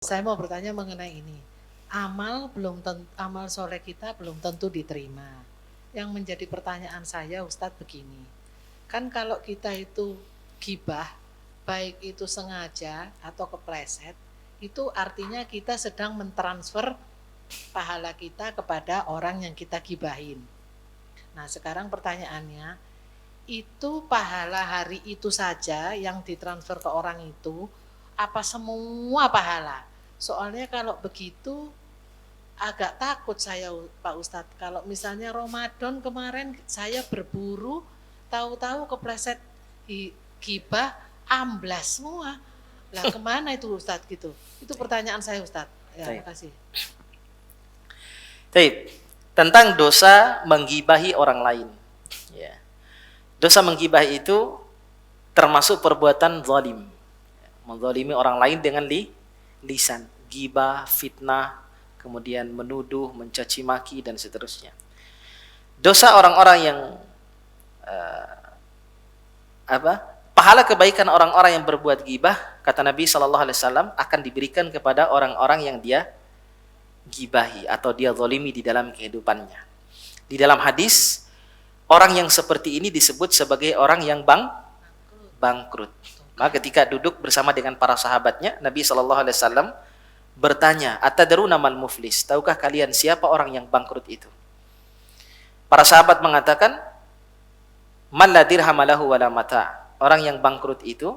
Saya mau bertanya mengenai ini. Amal soleh kita belum tentu diterima. Yang menjadi pertanyaan saya, Ustadz, begini. Kan kalau kita itu gibah, baik itu sengaja atau kepleset, itu artinya kita sedang mentransfer pahala kita kepada orang yang kita gibahin. Nah, sekarang pertanyaannya, itu pahala hari itu saja yang ditransfer ke orang itu, apa semua pahala? Soalnya kalau begitu agak takut saya, Pak Ustadz. Kalau misalnya Ramadan kemarin saya berburu, tahu-tahu kepleset gibah, amblas semua. Lah kemana itu Ustadz gitu? Itu pertanyaan saya, Ustadz. Ya, terima kasih. Baik, tentang dosa menggibahi orang lain. Ya. Dosa menggibahi itu termasuk perbuatan zalim. Menzalimi orang lain dengan lisan, gibah, fitnah, kemudian menuduh, mencaci maki dan seterusnya. Dosa orang-orang yang pahala kebaikan orang-orang yang berbuat gibah, kata Nabi SAW, akan diberikan kepada orang-orang yang dia gibahi atau dia zalimi di dalam kehidupannya. Di dalam hadis, orang yang seperti ini disebut sebagai orang yang bangkrut. Maka ketika duduk bersama dengan para sahabatnya, Nabi SAW bertanya, "Atadruna man muflis?" Tahukah kalian siapa orang yang bangkrut itu? Para sahabat mengatakan, "Man la dirham lahu wala mata." Orang yang bangkrut itu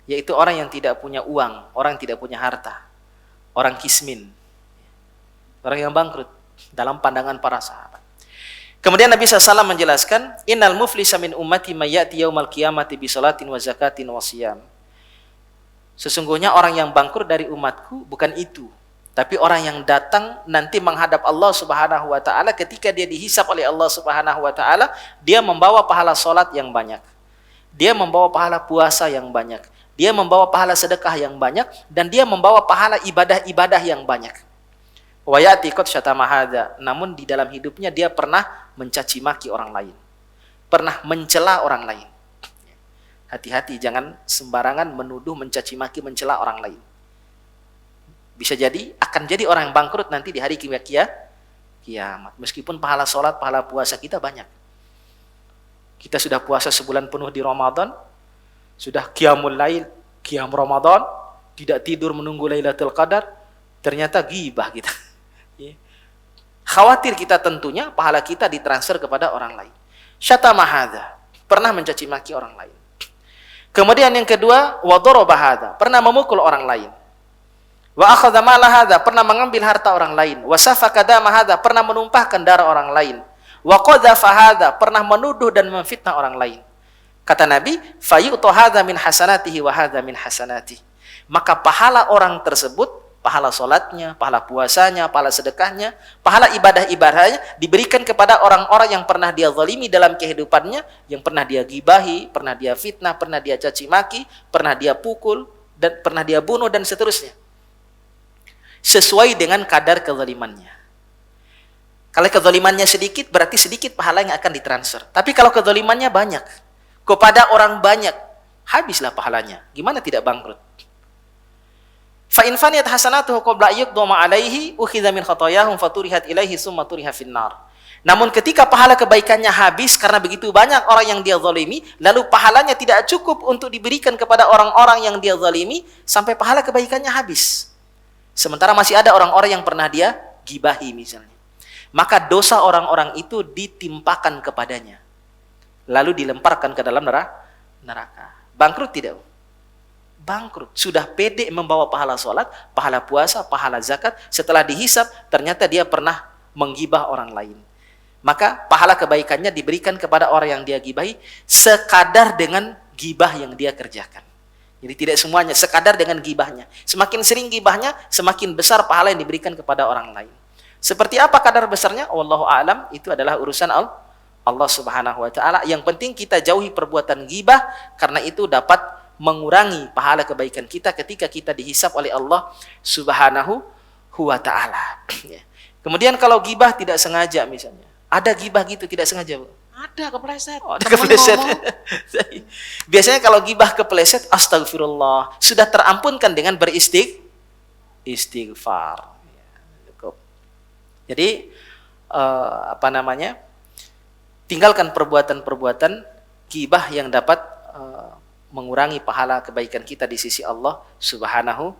yaitu orang yang tidak punya uang, orang yang tidak punya harta, orang kismin. Orang yang bangkrut dalam pandangan para sahabat. Kemudian Nabi SAW menjelaskan, "Innal muflisa min ummati may ya'ti yaumal qiyamati bi salatin wa zakatin wa siyam." Sesungguhnya orang yang bangkrut dari umatku bukan itu, tapi orang yang datang nanti menghadap Allah Subhanahu wa taala ketika dia dihisab oleh Allah Subhanahu wa taala, dia membawa pahala salat yang banyak. Dia membawa pahala puasa yang banyak. Dia membawa pahala sedekah yang banyak dan dia membawa pahala ibadah-ibadah yang banyak. Wa ya'ti qad syatama hadza, namun di dalam hidupnya dia pernah mencaci maki orang lain. Pernah mencela orang lain. Hati-hati, jangan sembarangan menuduh, mencaci maki, mencela orang lain. Bisa jadi akan jadi orang yang bangkrut nanti di hari kiamat. Meskipun pahala sholat, pahala puasa kita banyak. Kita sudah puasa sebulan penuh di Ramadan, sudah qiyamul lail, qiyam Ramadan, tidak tidur menunggu Lailatul Qadar, ternyata gibah kita. Khawatir kita tentunya pahala kita ditransfer kepada orang lain. Syatama hadza, pernah mencaci maki orang lain. Kemudian yang kedua, wa daraba hadza, pernah memukul orang lain. Wa akhadha mala hadza, pernah mengambil harta orang lain. Wa safaka dama hadza, pernah menumpahkan darah orang lain. Wa qadhafa hadza, pernah menuduh dan memfitnah orang lain. Kata Nabi, fayu'tu hadza min hasanatihi wa hadza min hasanatihi. Maka pahala orang tersebut, pahala salatnya, pahala puasanya, pahala sedekahnya, pahala ibadah-ibadahnya diberikan kepada orang-orang yang pernah dia zalimi dalam kehidupannya, yang pernah dia gibahi, pernah dia fitnah, pernah dia caci maki, pernah dia pukul, dan pernah dia bunuh dan seterusnya. Sesuai dengan kadar kezalimannya. Kalau kezalimannya sedikit, berarti sedikit pahala yang akan ditransfer. Tapi kalau kezalimannya banyak, kepada orang banyak, habislah pahalanya. Gimana tidak bangkrut? Fa in faniyat hasanatuhu qabla yuqdama alaihi ukhidha min khatayahum faturihat ilaihi summa turiha finnar. Namun ketika pahala kebaikannya habis karena begitu banyak orang yang dia zalimi, lalu pahalanya tidak cukup untuk diberikan kepada orang-orang yang dia zalimi sampai pahala kebaikannya habis. Sementara masih ada orang-orang yang pernah dia gibahi misalnya. Maka dosa orang-orang itu ditimpakan kepadanya. Lalu dilemparkan ke dalam neraka. Bangkrut tidak? Bangkrut. Sudah pede membawa pahala sholat, pahala puasa, pahala zakat. Setelah dihisab, ternyata dia pernah menggibah orang lain. Maka pahala kebaikannya diberikan kepada orang yang dia gibahi sekadar dengan gibah yang dia kerjakan. Jadi tidak semuanya, sekadar dengan gibahnya. Semakin sering gibahnya, semakin besar pahala yang diberikan kepada orang lain. Seperti apa kadar besarnya? Wallahu a'lam, itu adalah urusan Allah Subhanahu wa taala. Yang penting kita jauhi perbuatan ghibah karena itu dapat mengurangi pahala kebaikan kita ketika kita dihisab oleh Allah Subhanahu wa taala. Kemudian kalau ghibah tidak sengaja misalnya. Ada ghibah gitu tidak sengaja, Bu? Ada kepleset. Oh, ada kepleset. Biasanya kalau ghibah kepleset, astagfirullah, sudah terampunkan dengan istighfar. Ya, cukup. Jadi tinggalkan perbuatan-perbuatan gibah yang dapat mengurangi pahala kebaikan kita di sisi Allah Subhanahu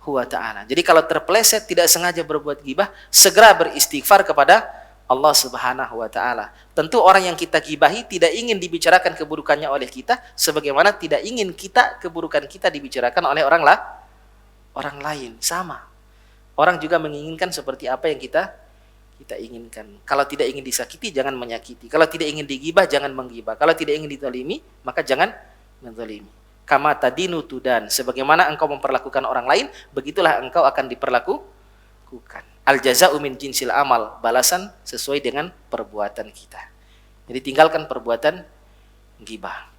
wa ta'ala. Jadi kalau terpeleset tidak sengaja berbuat gibah, segera beristighfar kepada Allah Subhanahu wa ta'ala. Tentu orang yang kita gibahi tidak ingin dibicarakan keburukannya oleh kita, sebagaimana tidak ingin keburukan kita dibicarakan oleh orang lain. Sama. Orang juga menginginkan seperti apa yang kita inginkan. Kalau tidak ingin disakiti, jangan menyakiti. Kalau tidak ingin digibah, jangan menggibah. Kalau tidak ingin dizalimi, maka jangan menzalimi. Kama tadinu tudan, sebagaimana engkau memperlakukan orang lain, begitulah engkau akan diperlakukan. Al jaza'u min jinsil amal, balasan sesuai dengan perbuatan kita. Jadi tinggalkan perbuatan gibah.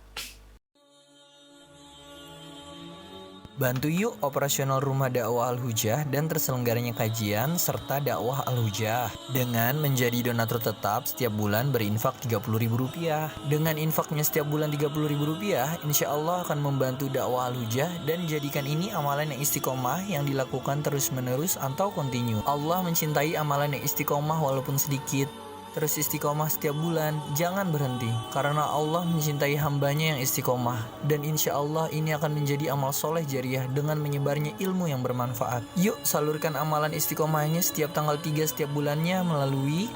Bantu yuk operasional Rumah Dakwah Al-Hujah dan terselenggaranya kajian serta dakwah Al-Hujah dengan menjadi donatur tetap setiap bulan berinfak Rp30.000. Dengan infaknya setiap bulan Rp30.000, insya Allah akan membantu dakwah Al-Hujah dan jadikan ini amalan yang istiqomah yang dilakukan terus-menerus atau kontinu. Allah mencintai amalan yang istiqomah walaupun sedikit. Terus istiqomah setiap bulan, jangan berhenti. Karena Allah mencintai hambanya yang istiqomah. Dan insya Allah ini akan menjadi amal soleh jariah dengan menyebarnya ilmu yang bermanfaat. Yuk salurkan amalan istiqomahnya setiap tanggal 3 setiap bulannya melalui